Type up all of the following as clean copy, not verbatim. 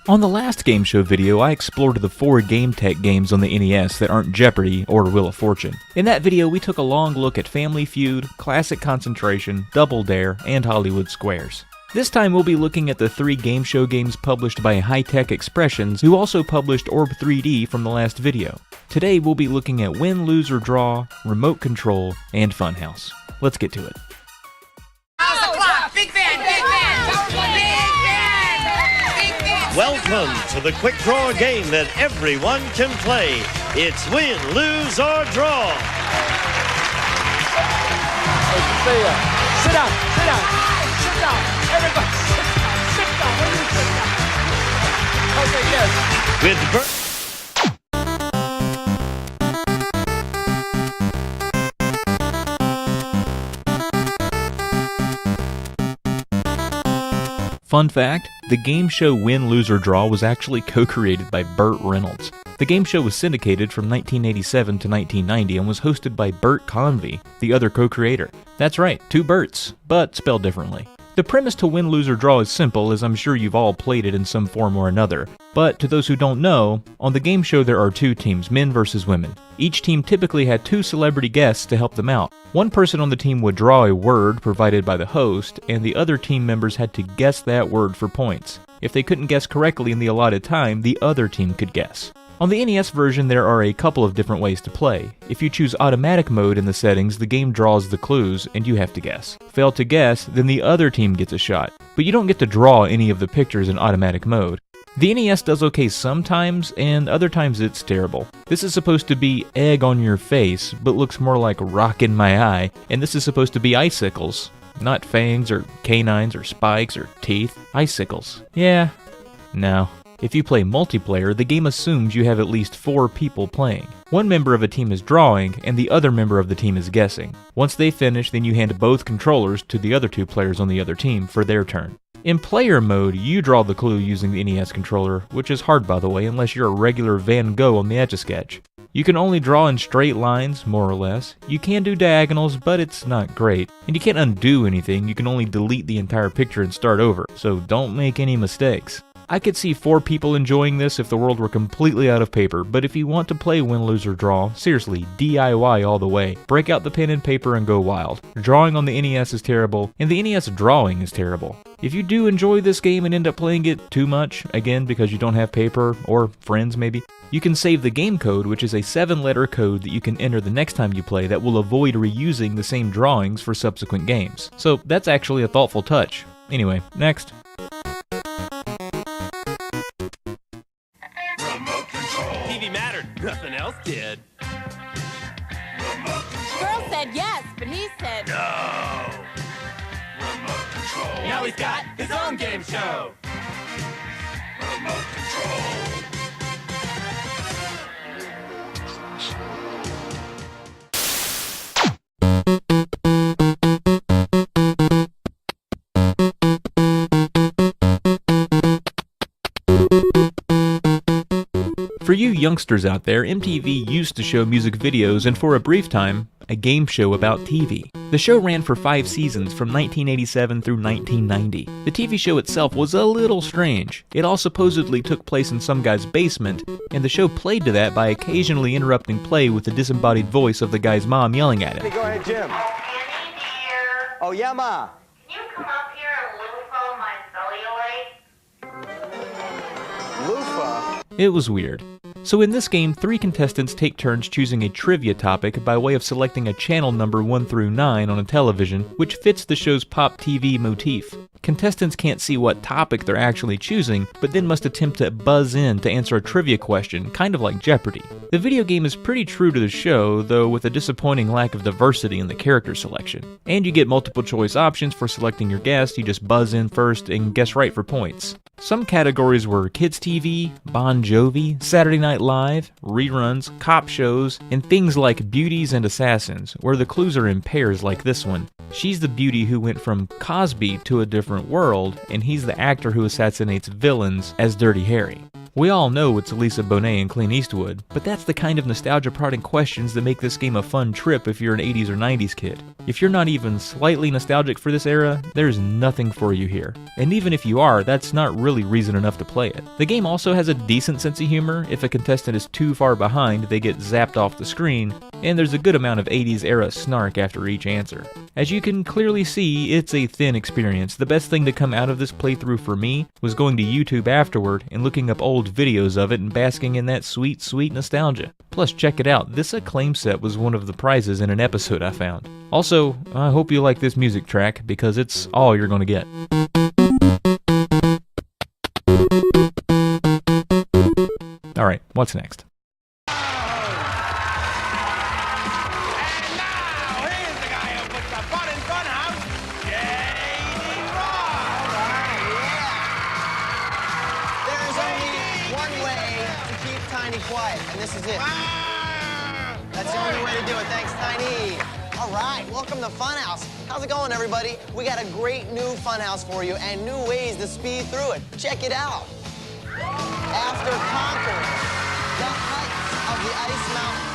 On the last game show video, I explored the 4 game tech games on the NES that aren't Jeopardy or Wheel of Fortune. In that video, we took a long look at Family Feud, Classic Concentration, Double Dare, and Hollywood Squares. This time we'll be looking at the 3 game show games published by High Tech Expressions, who also published Orb 3D from the last video. Today we'll be looking at Win, Lose, or Draw, Remote Control, and Funhouse. Let's get to it. Big fan, big fan, big fan, big fan. Welcome to the quick draw game that everyone can play. It's win, lose, or draw. Sit down, sit down, sit down. Everybody, sit down. What do you sit down? Okay, yes. With Fun fact, the game show Win, Lose, or Draw was actually co-created by Burt Reynolds. The game show was syndicated from 1987 to 1990 and was hosted by Burt Convey, the other co-creator. That's right, 2 Burts, but spelled differently. The premise to Win, Lose, or Draw is simple, as I'm sure you've all played it in some form or another. But to those who don't know, on the game show there are 2 teams, men versus women. Each team typically had 2 celebrity guests to help them out. One person on the team would draw a word provided by the host, and the other team members had to guess that word for points. If they couldn't guess correctly in the allotted time, the other team could guess. On the NES version, there are a couple of different ways to play. If you choose automatic mode in the settings, the game draws the clues, and you have to guess. Fail to guess, then the other team gets a shot. But you don't get to draw any of the pictures in automatic mode. The NES does okay sometimes, and other times it's terrible. This is supposed to be egg on your face, but looks more like rock in my eye, and this is supposed to be icicles. Not fangs, or canines, or spikes, or teeth. Icicles. Yeah. No. If you play multiplayer, the game assumes you have at least 4 people playing. One member of a team is drawing, and the other member of the team is guessing. Once they finish, then you hand both controllers to the other 2 players on the other team for their turn. In player mode, you draw the clue using the NES controller, which is hard by the way, unless you're a regular Van Gogh on the Etch-a-Sketch. You can only draw in straight lines, more or less. You can do diagonals, but it's not great. And you can't undo anything, you can only delete the entire picture and start over, so don't make any mistakes. I could see 4 people enjoying this if the world were completely out of paper, but if you want to play Win, Lose, or Draw, seriously, DIY all the way. Break out the pen and paper and go wild. Drawing on the NES is terrible, and the NES drawing is terrible. If you do enjoy this game and end up playing it too much, again because you don't have paper, or friends maybe, you can save the game code, which is a 7-letter code that you can enter the next time you play that will avoid reusing the same drawings for subsequent games. So that's actually a thoughtful touch. Anyway, next. TV mattered, nothing else did. Girl said yes, but he said No! Remote control. Now he's got his own game show. Remote control. For you youngsters out there, MTV used to show music videos and for a brief time, a game show about TV. The show ran for 5 seasons from 1987 through 1990. The TV show itself was a little strange. It all supposedly took place in some guy's basement, and the show played to that by occasionally interrupting play with the disembodied voice of the guy's mom yelling at him. Go ahead, Jim. Andy, dear. Oh, yeah, Ma. Can you come up here and loofah my cellulite? Loofah? It was weird. So in this game, 3 contestants take turns choosing a trivia topic by way of selecting a channel number 1 through 9 on a television, which fits the show's pop TV motif. Contestants can't see what topic they're actually choosing, but then must attempt to buzz in to answer a trivia question, kind of like Jeopardy! The video game is pretty true to the show, though with a disappointing lack of diversity in the character selection. And you get multiple choice options for selecting your guest, you just buzz in first and guess right for points. Some categories were Kids TV, Bon Jovi, Saturday Night Live, reruns, cop shows, and things like Beauties and Assassins, where the clues are in pairs like this one. She's the beauty who went from Cosby to a different world, and he's the actor who assassinates villains as Dirty Harry. We all know it's Lisa Bonet and Clint Eastwood, but that's the kind of nostalgia-prodding questions that make this game a fun trip if you're an 80s or 90s kid. If you're not even slightly nostalgic for this era, there's nothing for you here. And even if you are, that's not really reason enough to play it. The game also has a decent sense of humor. If a contestant is too far behind, they get zapped off the screen, and there's a good amount of 80s era snark after each answer. As you can clearly see, it's a thin experience. The best thing to come out of this playthrough for me was going to YouTube afterward and looking up old videos of it and basking in that sweet, sweet nostalgia. Plus, check it out, this acclaim set was one of the prizes in an episode I found. Also, I hope you like this music track, because it's all you're gonna get. Alright, what's next? Quiet, and this is it. That's the only way to do it. Thanks, Tiny. All right, welcome to Funhouse. How's it going, everybody? We got a great new Funhouse for you and new ways to speed through it. Check it out. After conquering the heights of the Ice Mountain.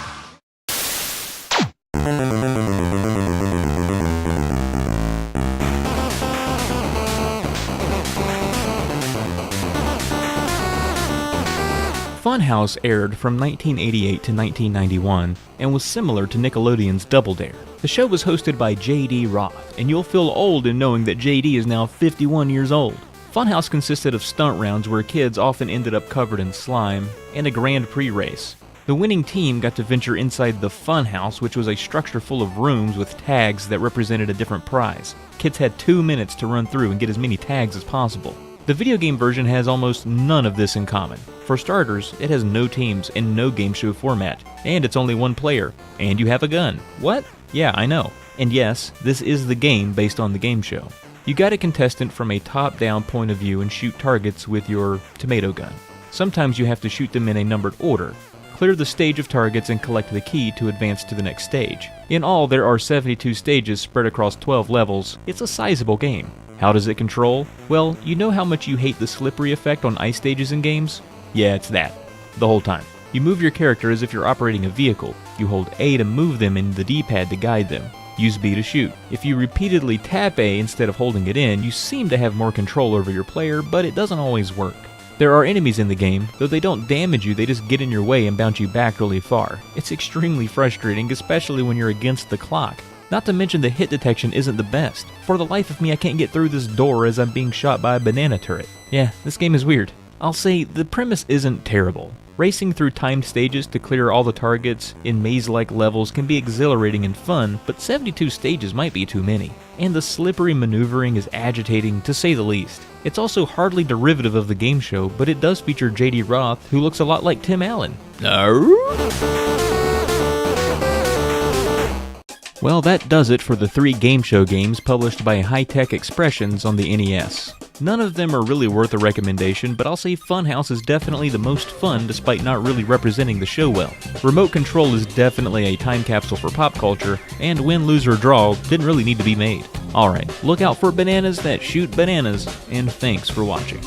Funhouse aired from 1988 to 1991 and was similar to Nickelodeon's Double Dare. The show was hosted by J.D. Roth, and you'll feel old in knowing that J.D. is now 51 years old. Funhouse consisted of stunt rounds where kids often ended up covered in slime, and a Grand Prix race. The winning team got to venture inside the Funhouse, which was a structure full of rooms with tags that represented a different prize. Kids had 2 minutes to run through and get as many tags as possible. The video game version has almost none of this in common. For starters, it has no teams and no game show format, and it's only one player, and you have a gun. What? Yeah, I know. And yes, this is the game based on the game show. You guide a contestant from a top-down point of view and shoot targets with your tomato gun. Sometimes you have to shoot them in a numbered order. Clear the stage of targets and collect the key to advance to the next stage. In all, there are 72 stages spread across 12 levels. It's a sizable game. How does it control? Well, you know how much you hate the slippery effect on ice stages in games? Yeah, it's that. The whole time. You move your character as if you're operating a vehicle. You hold A to move them and the D-pad to guide them. Use B to shoot. If you repeatedly tap A instead of holding it in, you seem to have more control over your player, but it doesn't always work. There are enemies in the game, though they don't damage you, they just get in your way and bounce you back really far. It's extremely frustrating, especially when you're against the clock. Not to mention the hit detection isn't the best. For the life of me, I can't get through this door as I'm being shot by a banana turret. Yeah, this game is weird. I'll say the premise isn't terrible. Racing through timed stages to clear all the targets in maze-like levels can be exhilarating and fun, but 72 stages might be too many. And the slippery maneuvering is agitating, to say the least. It's also hardly derivative of the game show, but it does feature J.D. Roth, who looks a lot like Tim Allen. Well, that does it for the 3 game show games published by High-Tech Expressions on the NES. None of them are really worth a recommendation, but I'll say Funhouse is definitely the most fun despite not really representing the show well. Remote Control is definitely a time capsule for pop culture, and Win, Lose, or Draw didn't really need to be made. Alright, look out for bananas that shoot bananas, and thanks for watching.